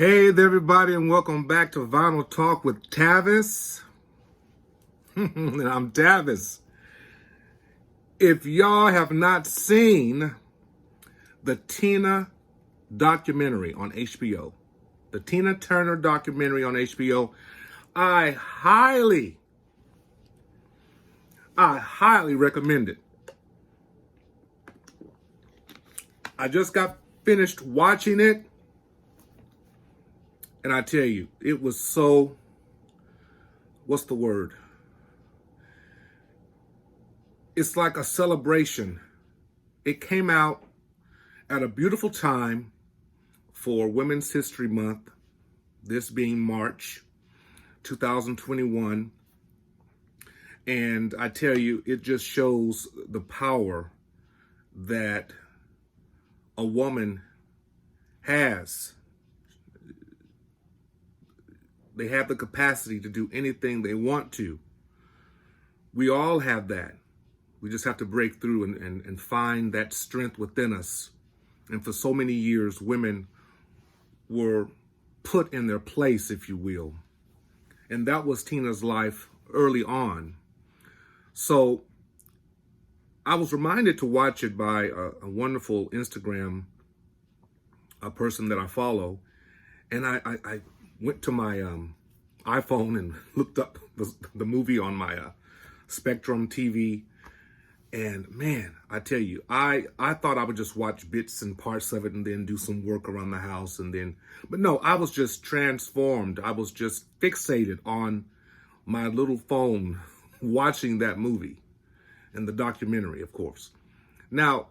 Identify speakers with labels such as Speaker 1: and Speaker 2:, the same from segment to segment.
Speaker 1: Hey there, everybody, and welcome back to Vinyl Talk with Tavis. And I'm Tavis. If y'all have not seen the Tina documentary on HBO, the Tina Turner documentary on HBO, I highly recommend it. I just got finished watching it, and I tell you, it was so, what's the word? It's like a celebration. It came out at a beautiful time for Women's History Month, this being March 2021. And I tell you, it just shows the power that a woman has. They have the capacity to do anything they want to. We all have that. We just have to break through and find that strength within us. And for so many years, women were put in their place, if you will. And that was Tina's life early on. So I was reminded to watch it by a wonderful Instagram person that I follow. And I went to my iPhone and looked up the movie on my Spectrum TV. And man, I tell you, I thought I would just watch bits and parts of it and then do some work around the house but no, I was just transformed. I was just fixated on my little phone watching that movie and the documentary, of course. Now,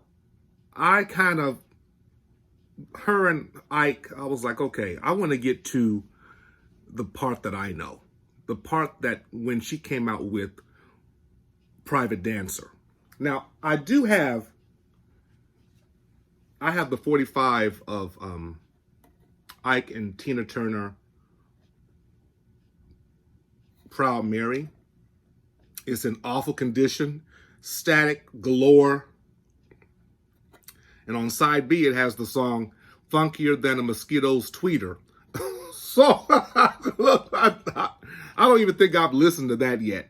Speaker 1: her and Ike, I was like, okay, I want to get to the part that I know. The part that when she came out with Private Dancer. Now, I have the 45 of Ike and Tina Turner, Proud Mary. It's in awful condition, static galore. And on side B, it has the song Funkier Than a Mosquito's Tweeter. So, look, I don't even think I've listened to that yet.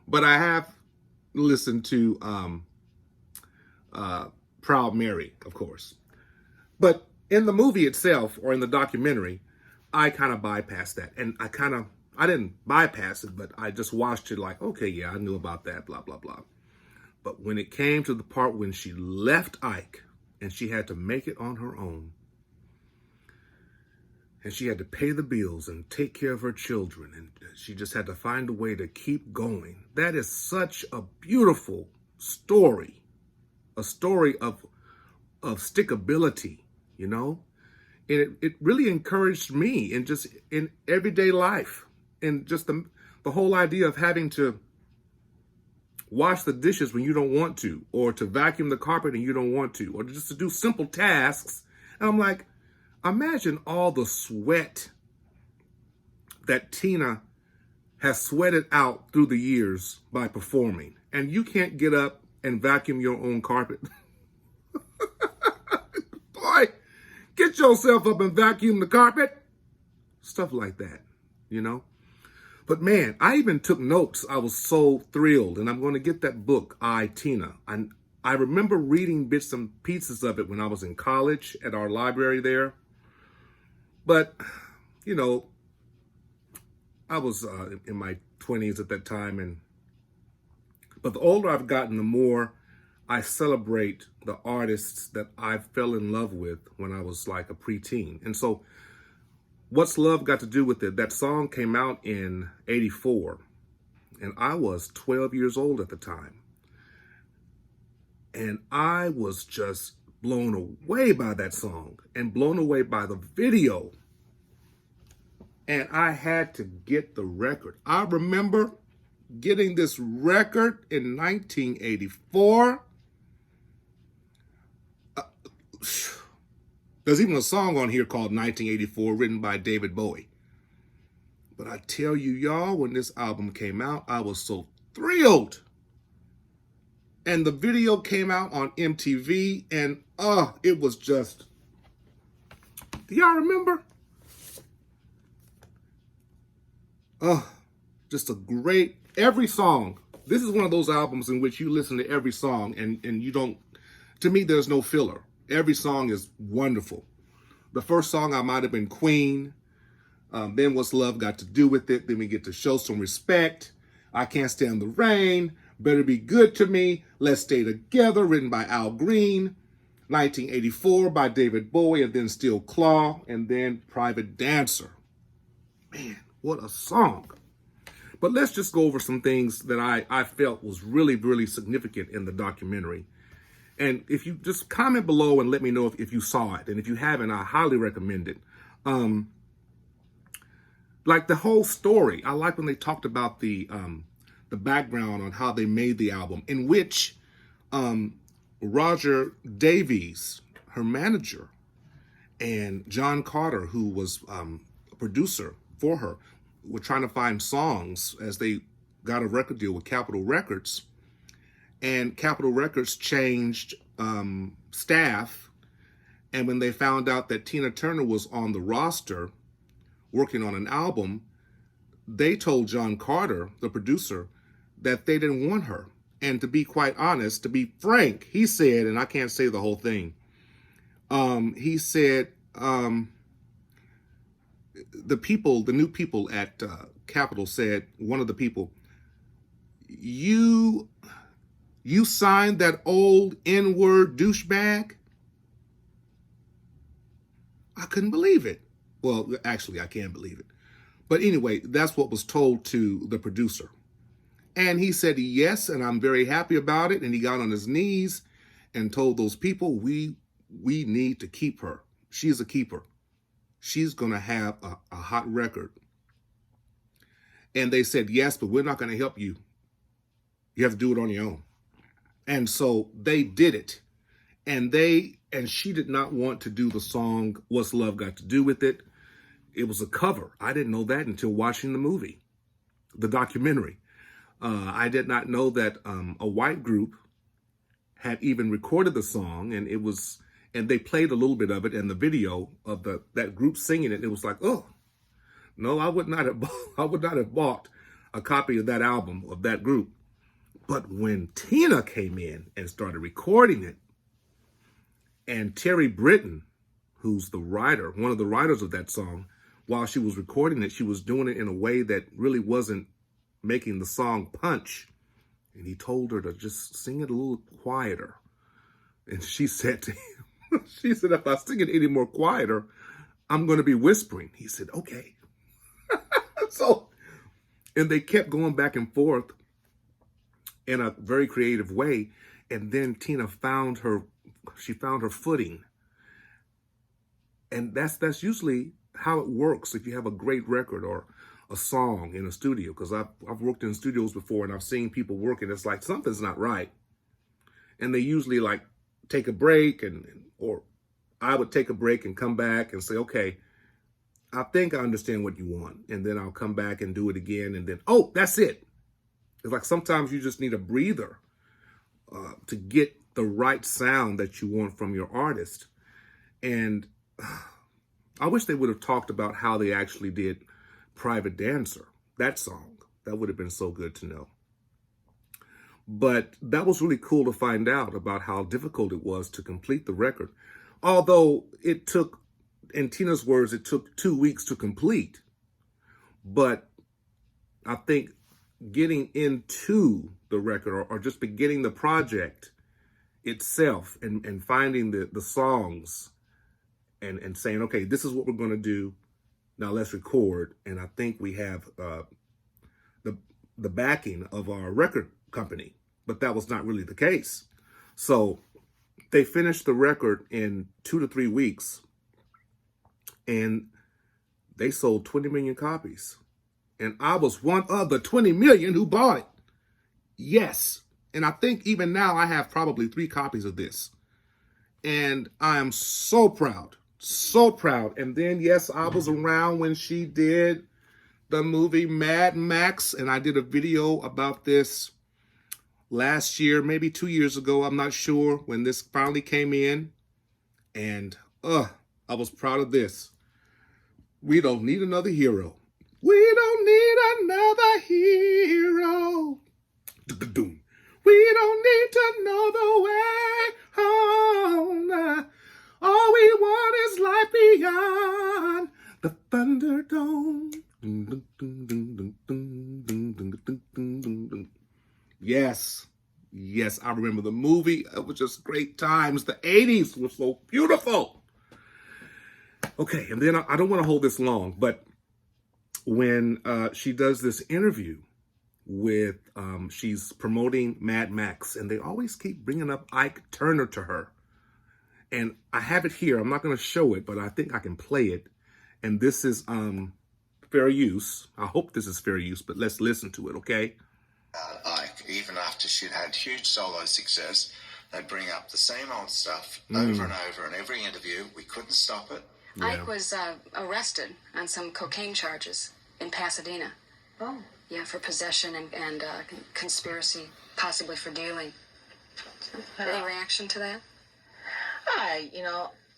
Speaker 1: But I have listened to Proud Mary, of course. But in the movie itself, or in the documentary, I kind of bypassed that. And I didn't bypass it, but I just watched it like, okay, yeah, I knew about that, blah, blah, blah. But when it came to the part when she left Ike and she had to make it on her own, and she had to pay the bills and take care of her children, and she just had to find a way to keep going. That is such a beautiful story, a story of stickability, you know? And it really encouraged me in everyday life, and just the whole idea of having to wash the dishes when you don't want to, or to vacuum the carpet and you don't want to, or just to do simple tasks. And I'm like, imagine all the sweat that Tina has sweated out through the years by performing. And you can't get up and vacuum your own carpet. Boy, get yourself up and vacuum the carpet. Stuff like that, you know? But man, I even took notes. I was so thrilled. And I'm going to get that book, Tina. I remember reading bits and pieces of it when I was in college at our library there. But, you know, I was in my 20s at that time. But the older I've gotten, the more I celebrate the artists that I fell in love with when I was like a preteen. And so what's love got to do with it? That song came out in '84, and I was 12 years old at the time. And I was just blown away by that song and blown away by the video. And I had to get the record. I remember getting this record in 1984. There's even a song on here called 1984 written by David Bowie. But I tell you, y'all, when this album came out, I was so thrilled. And the video came out on MTV, and it was just, do y'all remember? Just a great, every song. This is one of those albums in which you listen to every song and you don't, to me, there's no filler. Every song is wonderful. The first song I might have been Queen. Then What's Love Got to Do with It? Then we get to Show Some Respect. I Can't Stand the Rain. Better Be Good to Me. Let's Stay Together, written by Al Green. 1984 by David Bowie, and then Steel Claw, and then Private Dancer. Man, what a song. But let's just go over some things that I felt was really, really significant in the documentary. And if you just comment below and let me know if you saw it. And if you haven't, I highly recommend it. Like the whole story, I like when they talked about the background on how they made the album, in which Roger Davies, her manager, and John Carter, who was a producer for her, were trying to find songs as they got a record deal with Capitol Records. And Capitol Records changed staff. And when they found out that Tina Turner was on the roster working on an album, they told John Carter, the producer, that they didn't want her. And to be quite honest, to be frank, he said, and I can't say the whole thing, he said, the new people at Capitol said, one of the people, you signed that old N-word douchebag? I couldn't believe it. Well, actually, I can't believe it. But anyway, that's what was told to the producer. And he said, yes, and I'm very happy about it. And he got on his knees and told those people, we need to keep her. She's a keeper. She's going to have a hot record. And they said, yes, but we're not going to help you. You have to do it on your own. And so they did it. And she did not want to do the song, What's Love Got to Do with It? It was a cover. I didn't know that until watching the movie, the documentary. I did not know that a white group had even recorded the song, and they played a little bit of it in the video of that group singing it. It was like, oh, no, I would not have bought a copy of that album of that group. But when Tina came in and started recording it, and Terry Britton, who's the writer, one of the writers of that song, while she was recording it, she was doing it in a way that really wasn't making the song punch. And he told her to just sing it a little quieter. And she said to him, she said, if I sing it any more quieter, I'm going to be whispering. He said, okay. And they kept going back and forth in a very creative way. And then Tina found her footing. And that's usually how it works if you have a great record or a song in a studio, because I've worked in studios before and I've seen people work and it's like something's not right. And they usually like take a break or I would take a break and come back and say, okay, I think I understand what you want. And then I'll come back and do it again. And then, oh, that's it. It's like sometimes you just need a breather to get the right sound that you want from your artist. And I wish they would have talked about how they actually did Private Dancer, that song. That would have been so good to know. But that was really cool to find out about how difficult it was to complete the record. Although it took, in Tina's words, it took 2 weeks to complete. But I think getting into the record or just beginning the project itself and finding the songs and saying, okay, this is what we're going to do. Now let's record. And I think we have the backing of our record company, but that was not really the case. So they finished the record in 2 to 3 weeks and they sold 20 million copies. And I was one of the 20 million who bought it. Yes. And I think even now I have probably 3 copies of this. And I am so proud, so proud. And then, yes, I was around when she did the movie Mad Max. And I did a video about this last year, maybe 2 years ago. I'm not sure, when this finally came in. And I was proud of this. We don't need another hero. We don't need another hero. We don't need to know the way home. All we want is life beyond the Thunderdome. Yes. Yes, I remember the movie. It was just great times. The 80s were so beautiful. Okay, and then I don't want to hold this long, but when she does this interview with, she's promoting Mad Max, and they always keep bringing up Ike Turner to her. And I have it here. I'm not going to show it, but I think I can play it. And this is fair use. I hope this is fair use, but let's listen to it, okay?
Speaker 2: Ike, even after she'd had huge solo success, they'd bring up the same old stuff over and over in every interview. We couldn't stop it.
Speaker 3: Yeah. Ike was arrested on some cocaine charges in Pasadena.
Speaker 4: Oh.
Speaker 3: Yeah, for possession and conspiracy, possibly for dealing. Any reaction to that?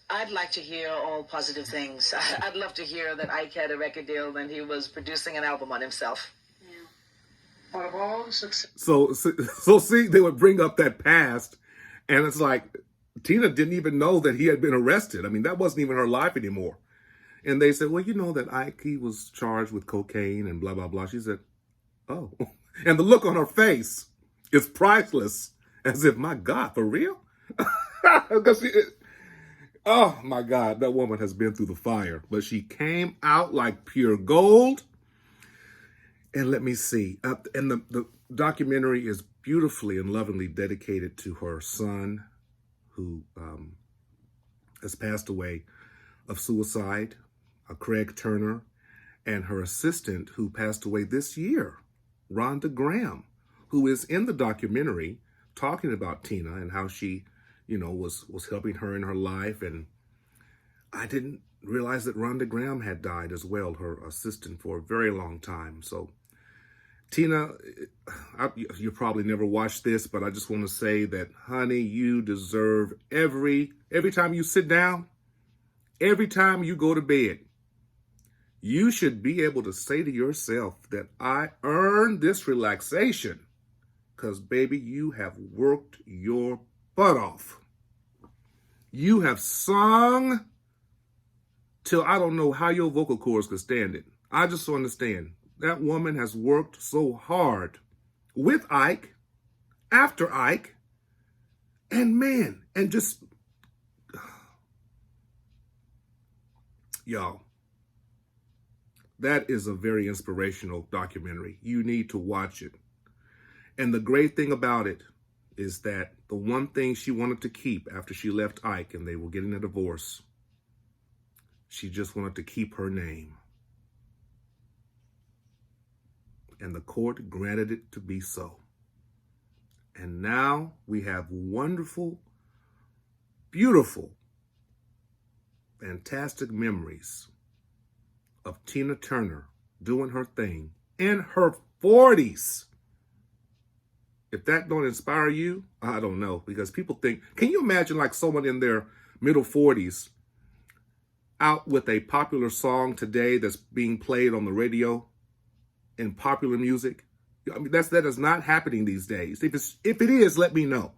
Speaker 4: I'd like to hear all positive things. I'd love to hear that Ike had a record deal and he was producing an album on himself.
Speaker 3: Yeah.
Speaker 4: Out of all the success.
Speaker 1: So see, they would bring up that past, and it's like Tina didn't even know that he had been arrested. I mean, that wasn't even her life anymore. And they said, well, you know that Ike, he was charged with cocaine and blah, blah, blah. She said, oh. And the look on her face is priceless, as if, my God, for real? Oh, my God, that woman has been through the fire. But she came out like pure gold. And let me see. And the documentary is beautifully and lovingly dedicated to her son, who has passed away of suicide, Craig Turner, and her assistant, who passed away this year, Rhonda Graham, who is in the documentary talking about Tina and how she, was helping her in her life. And I didn't realize that Rhonda Graham had died as well, her assistant, for a very long time. So Tina, you probably never watched this, but I just want to say that, honey, you deserve every time you sit down, every time you go to bed, you should be able to say to yourself that I earned this relaxation because, baby, you have worked your butt off. You have sung till I don't know how your vocal cords could stand it. I just don't understand. That woman has worked so hard with Ike, after Ike, and man, and just, y'all, that is a very inspirational documentary. You need to watch it. And the great thing about it is that the one thing she wanted to keep after she left Ike and they were getting a divorce, she just wanted to keep her name. And the court granted it to be so. And now we have wonderful, beautiful, fantastic memories of Tina Turner doing her thing in her 40s. If that don't inspire you, I don't know. Because people think, can you imagine like someone in their middle 40s out with a popular song today that's being played on the radio in popular music? I mean, that is not happening these days. If it is, let me know.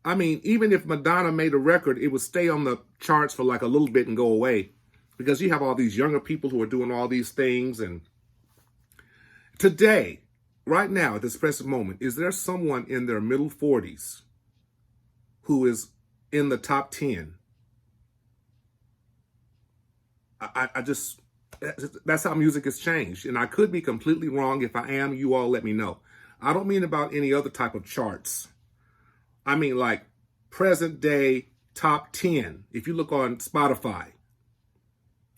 Speaker 1: I mean, even if Madonna made a record, it would stay on the charts for like a little bit and go away. Because you have all these younger people who are doing all these things. And today, right now, at this present moment, is there someone in their middle 40s who is in the top 10? I just, that's how music has changed. And I could be completely wrong. If I am, you all let me know. I don't mean about any other type of charts. I mean like present day top 10. If you look on Spotify,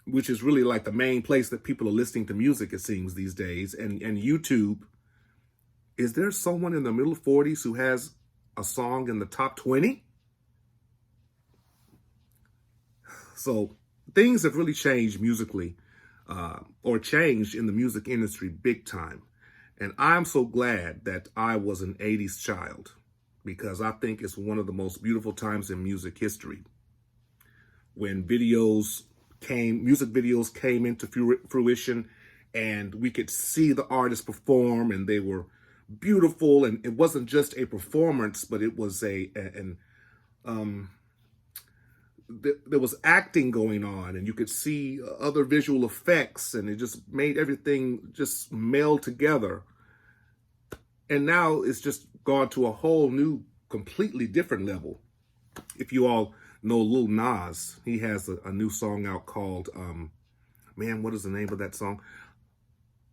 Speaker 1: which is really like the main place that people are listening to music, it seems, these days, and YouTube, is there someone in the middle 40s who has a song in the top 20? So things have really changed musically, or changed in the music industry big time. And I'm so glad that I was an 80s child, because I think it's one of the most beautiful times in music history. When music videos came into fruition, and we could see the artists perform, and they were beautiful. And it wasn't just a performance, but it was there was acting going on, and you could see other visual effects, and it just made everything just meld together. And now it's just gone to a whole new, completely different level. If you all know Lil Nas, he has a new song out called, man, what is the name of that song?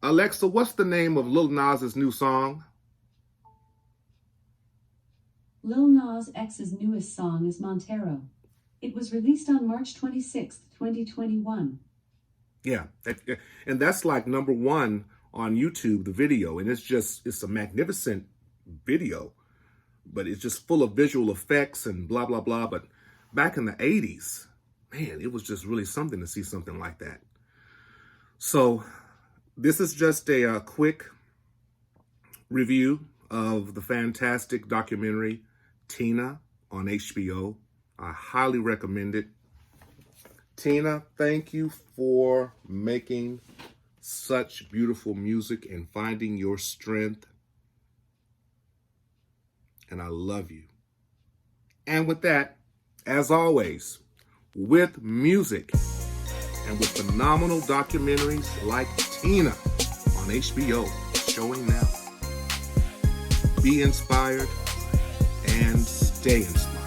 Speaker 1: Alexa, what's the name of Lil Nas's new song?
Speaker 5: Lil Nas X's newest song is Montero. It was released on March 26th, 2021.
Speaker 1: Yeah, and that's like #1 on YouTube, the video, and it's a magnificent video, but it's just full of visual effects and blah, blah, blah. But back in the 80s, man, it was just really something to see something like that. So this is just a quick review of the fantastic documentary Tina on HBO. I highly recommend it. Tina, thank you for making such beautiful music and finding your strength. And I love you. And with that, as always, with music and with phenomenal documentaries like Tina on HBO, showing now, be inspired and stay inspired.